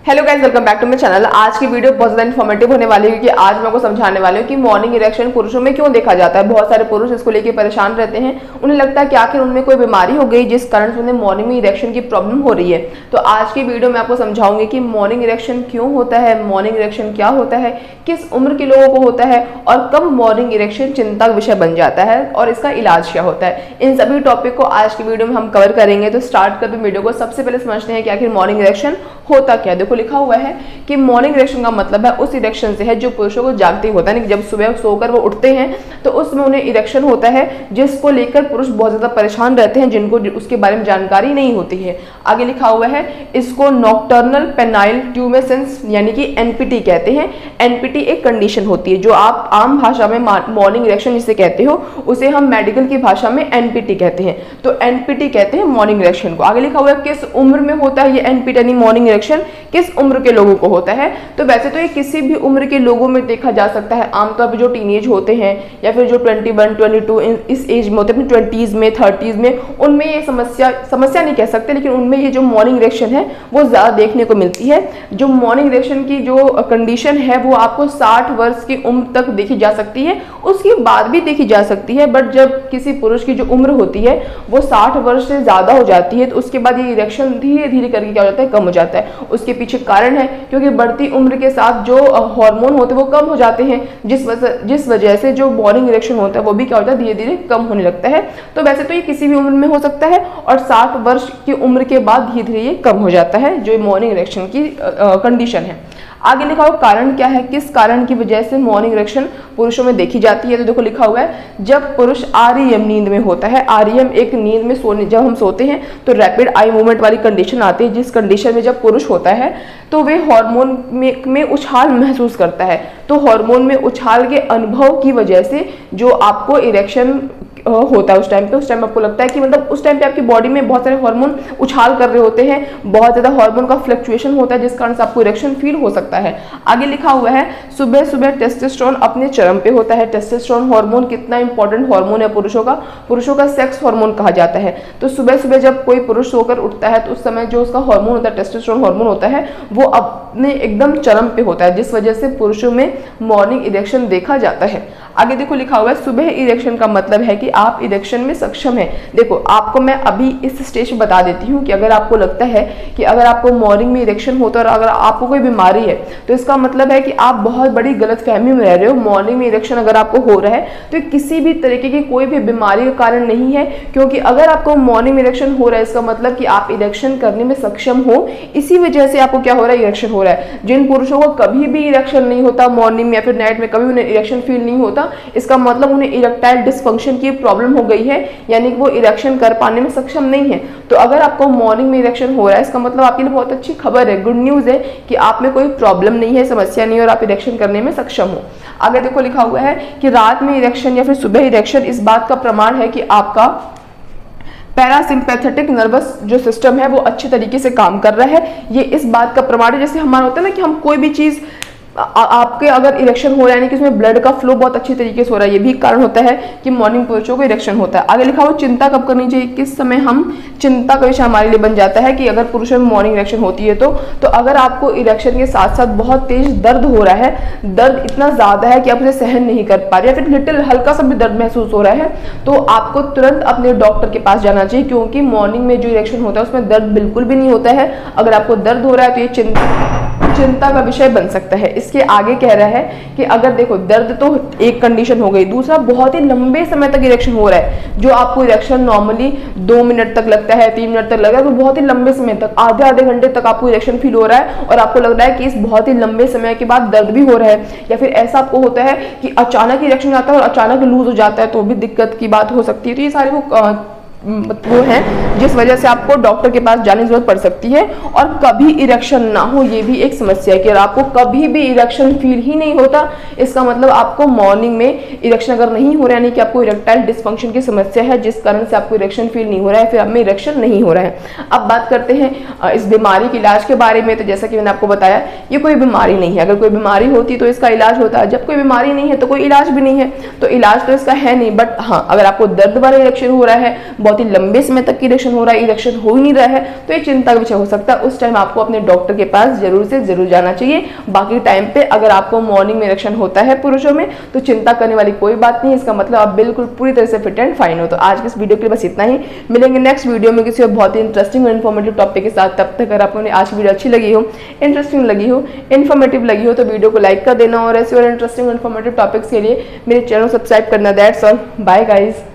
Hello guys, welcome back to my channel. आज की video बहुत ज़्यादा इन्फॉर्मेटिव होने वाली है क्योंकि आज मैं आपको समझाने वाली हूँ कि मॉर्निंग इरेक्शन पुरुषों में क्यों देखा जाता है। बहुत सारे पुरुष इसको लेके परेशान रहते हैं, उन्हें लगता है कि आखिर उनमें कोई बीमारी हो गई जिस कारण से उन्हें मॉर्निंग में इरेक्शन की प्रॉब्लम हो रही है। तो आज की वीडियो में आपको समझाऊंगी कि मॉर्निंग इरेक्शन क्यों होता है, मॉर्निंग इरेक्शन क्या होता है, किस उम्र के लोगों को होता है और कब मॉर्निंग इरेक्शन चिंता का विषय बन जाता है और इसका इलाज क्या होता है। इन सभी टॉपिक को आज की वीडियो में हम कवर करेंगे। तो स्टार्ट करते वीडियो को सबसे पहले समझते हैं कि आखिर मॉर्निंग इरेक्शन होता क्या। देखो लिखा हुआ है कि मॉर्निंग इरेक्शन का मतलब है उस इरेक्शन से है जो पुरुषों को जागते ही होता है, जब सुबह सोकर वो उठते हैं तो उसमें उन्हें इरेक्शन होता है जिसको लेकर पुरुष बहुत ज्यादा परेशान रहते हैं, जिनको उसके बारे में जानकारी नहीं होती है। आगे लिखा हुआ है इसको नॉक्टर्नल पेनाइल ट्यूमेसेंस यानी कि एनपीटी कहते हैं। एनपीटी एक कंडीशन होती है जो आप आम भाषा में मॉर्निंग इरेक्शन जिसे कहते हो उसे हम मेडिकल की भाषा में एनपीटी कहते हैं। तो एनपीटी कहते हैं मॉर्निंग इरेक्शन को। आगे लिखा हुआ है किस उम्र में होता है ये एनपीटी यानी मॉर्निंग इरेक्शन, किस उम्र के लोगों को होता है। तो वैसे तो ये किसी भी उम्र के लोगों में देखा जा सकता है। आमतौर पर जो टीनेज होते हैं या फिर जो 21, 22 इस एज में होते हैं, 20s में 30s में, उनमें ये समस्या नहीं कह सकते, लेकिन उनमें ये जो मॉर्निंग इरेक्शन है वो ज़्यादा देखने को मिलती है। जो मॉर्निंग इरेक्शन की जो कंडीशन है वो आपको 60 वर्ष की उम्र तक देखी जा सकती है, उसके बाद भी देखी जा सकती है। बट जब किसी पुरुष की जो उम्र होती है वो 60 वर्ष से ज़्यादा हो जाती है तो उसके बाद ये इरेक्शन धीरे धीरे करके क्या हो जाता है, कम हो जाता है। उसके पीछे कारण है क्योंकि बढ़ती उम्र के साथ जो हार्मोन होते हैं वो कम हो जाते हैं, जिस वजह से जो मॉर्निंग इरेक्शन होता है वो भी क्या होता है, धीरे धीरे कम होने लगता है। तो वैसे तो ये किसी भी उम्र में हो सकता है और 60 वर्ष की उम्र के बाद धीरे धीरे ये कम हो जाता है जो मॉर्निंग इरेक्शन की कंडीशन है। आगे लिखा हुआ कारण क्या है, किस कारण की वजह से मॉर्निंग इरेक्शन पुरुषों में देखी जाती है। तो देखो लिखा हुआ है जब पुरुष आरईएम नींद में होता है। आरईएम एक नींद में सोने, जब हम सोते हैं तो रैपिड आई मूवमेंट वाली कंडीशन आती है, जिस कंडीशन में जब पुरुष होता है तो वे हार्मोन में उछाल महसूस करता है। तो हार्मोन में उछाल के अनुभव की वजह से जो आपको इरेक्शन होता है उस टाइम आपको लगता है कि मतलब उस टाइम पे आपकी बॉडी में बहुत सारे हार्मोन उछाल कर रहे होते हैं, बहुत ज़्यादा हार्मोन का फ्लक्चुएशन होता है जिस कारण से आपको इरेक्शन फील हो सकता है। आगे लिखा हुआ है सुबह सुबह टेस्टोस्टेरोन अपने चरम पे होता है। टेस्टोस्टेरोन हार्मोन कितना इंपॉर्टेंट हार्मोन है पुरुषों का सेक्स हार्मोन कहा जाता है। तो सुबह सुबह जब कोई पुरुष सोकर उठता है तो उस समय जो उसका हार्मोन होता है, टेस्टोस्टेरोन हार्मोन होता है, वो अपने एकदम चरम पे होता है, जिस वजह से पुरुषों में मॉर्निंग इरेक्शन देखा जाता है। आगे देखो लिखा हुआ है सुबह इरेक्शन का मतलब है कि आप इरेक्शन में सक्षम हैं। देखो आपको मैं अभी इस स्टेज पे बता देती हूँ कि अगर आपको लगता है कि अगर आपको मॉर्निंग में इरेक्शन होता है और अगर आपको कोई बीमारी है तो इसका मतलब है कि आप बहुत बड़ी गलतफहमी में रह रहे हो। मॉर्निंग में इरेक्शन अगर आपको हो रहा है तो किसी भी तरीके की कोई भी बीमारी का कारण नहीं है, क्योंकि अगर आपको मॉर्निंग में इरेक्शन हो रहा है इसका मतलब कि आप इरेक्शन करने में सक्षम हो, इसी वजह से आपको क्या हो रहा है, इरेक्शन हो रहा है। जिन पुरुषों को कभी भी इरेक्शन नहीं होता मॉर्निंग में या फिर नाइट में, कभी उन्हें इरेक्शन फील नहीं होता, इसका मतलब उन्हें इरेक्टाइल डिसफंक्शन की प्रॉब्लम हो गई है, यानी कि वो इरेक्शन कर पाने में सक्षम नहीं है। तो अगर आपको मॉर्निंग में इरेक्शन हो रहा है इसका मतलब आपके लिए बहुत अच्छी खबर है, गुड न्यूज़ है कि आप में कोई प्रॉब्लम नहीं है, समस्या नहीं है और आप इरेक्शन करने में सक्षम हो। आगे देखो लिखा हुआ है कि रात में इरेक्शन या फिर सुबह इरेक्शन इस बात का प्रमाण है कि आपका पैरासिम्पैथेटिक नर्वस जो सिस्टम है वो अच्छे तरीके से काम कर रहा है। ये इस बात का प्रमाण है, जैसे हमारा होता है ना कि हम कोई भी चीज़ आपके अगर इरेक्शन हो रहा है कि उसमें ब्लड का फ्लो बहुत अच्छी तरीके से हो रहा है, ये भी कारण होता है कि मॉर्निंग पुरुषों को इरेक्शन होता है। आगे लिखा हुआ चिंता कब करनी चाहिए, किस समय हम चिंता का विषय हमारे लिए बन जाता है कि अगर पुरुषों में मॉर्निंग इरेक्शन होती है तो अगर आपको इरेक्शन के साथ साथ बहुत तेज दर्द हो रहा है, दर्द इतना ज़्यादा है कि आप उसे सहन नहीं कर पा रहे या फिर लिटिल हल्का सा भी दर्द महसूस हो रहा है, तो आपको तुरंत अपने डॉक्टर के पास जाना चाहिए, क्योंकि मॉर्निंग में जो इरेक्शन होता है उसमें दर्द बिल्कुल भी नहीं होता है। अगर आपको दर्द हो रहा है तो ये चिंता का विषय बन सकता है। इसके आगे कह रहा है कि अगर देखो दर्द तो एक कंडीशन हो गई, दूसरा बहुत ही लंबे समय तक इरेक्शन हो रहा है, जो आपको इरेक्शन नॉर्मली 2 मिनट तक लगता है, 3 मिनट तक लगता है, तो बहुत ही लंबे समय तक आधे घंटे तक आपको इरेक्शन फील हो रहा है और आपको लग रहा है कि इस बहुत ही लंबे समय के बाद दर्द भी हो रहा है, या फिर ऐसा आपको होता है कि अचानक इरेक्शन आता है और अचानक लूज हो जाता है, तो भी दिक्कत की बात हो सकती है। तो ये सारे वो है जिस वजह से आपको डॉक्टर के पास जाने की जरूरत पड़ सकती है। और कभी इरेक्शन ना हो ये भी एक समस्या है कि अगर आपको कभी भी इरेक्शन फील ही नहीं होता इसका मतलब आपको मॉर्निंग में इरेक्शन अगर नहीं हो रहा है, यानी कि आपको इरेक्टाइल डिसफंक्शन की समस्या है जिस कारण से आपको इरेक्शन फील नहीं हो रहा है, फिर आप में इरेक्शन नहीं हो रहा है। अब बात करते हैं इस बीमारी के इलाज के बारे में। तो जैसा कि मैंने आपको बताया ये कोई बीमारी नहीं है, अगर कोई बीमारी होती तो इसका इलाज होता है, जब कोई बीमारी नहीं है तो कोई इलाज भी नहीं है, तो इलाज तो इसका है नहीं। बट हाँ, अगर आपको दर्द वाला इरेक्शन हो रहा है, बहुत ही लंबे समय तक इरेक्शन हो रहा है, इरेक्शन हो ही नहीं रहा है, तो ये चिंता का विषय हो सकता है। उस टाइम आपको अपने डॉक्टर के पास जरूर से जरूर जाना चाहिए। बाकी टाइम पे अगर आपको मॉर्निंग में इरेक्शन होता है पुरुषों में तो चिंता करने वाली कोई बात नहीं है, इसका मतलब आप बिल्कुल पूरी तरह से फिट एंड फाइन हो। तो आज के इस वीडियो के लिए बस इतना ही, मिलेंगे नेक्स्ट वीडियो में किसी और बहुत ही इंटरेस्टिंग और इन्फॉर्मेटिव टॉपिक के साथ। तब तक अगर आपको आज की वीडियो अच्छी लगी हो, इंटरेस्टिंग लगी हो, इन्फॉर्मेटिव लगी हो तो वीडियो को लाइक कर देना और ऐसे और इंटरेस्टिंग और इन्फॉर्मेटिव टॉपिक्स के लिए मेरे चैनल को सब्सक्राइब करना। That's all, bye guys.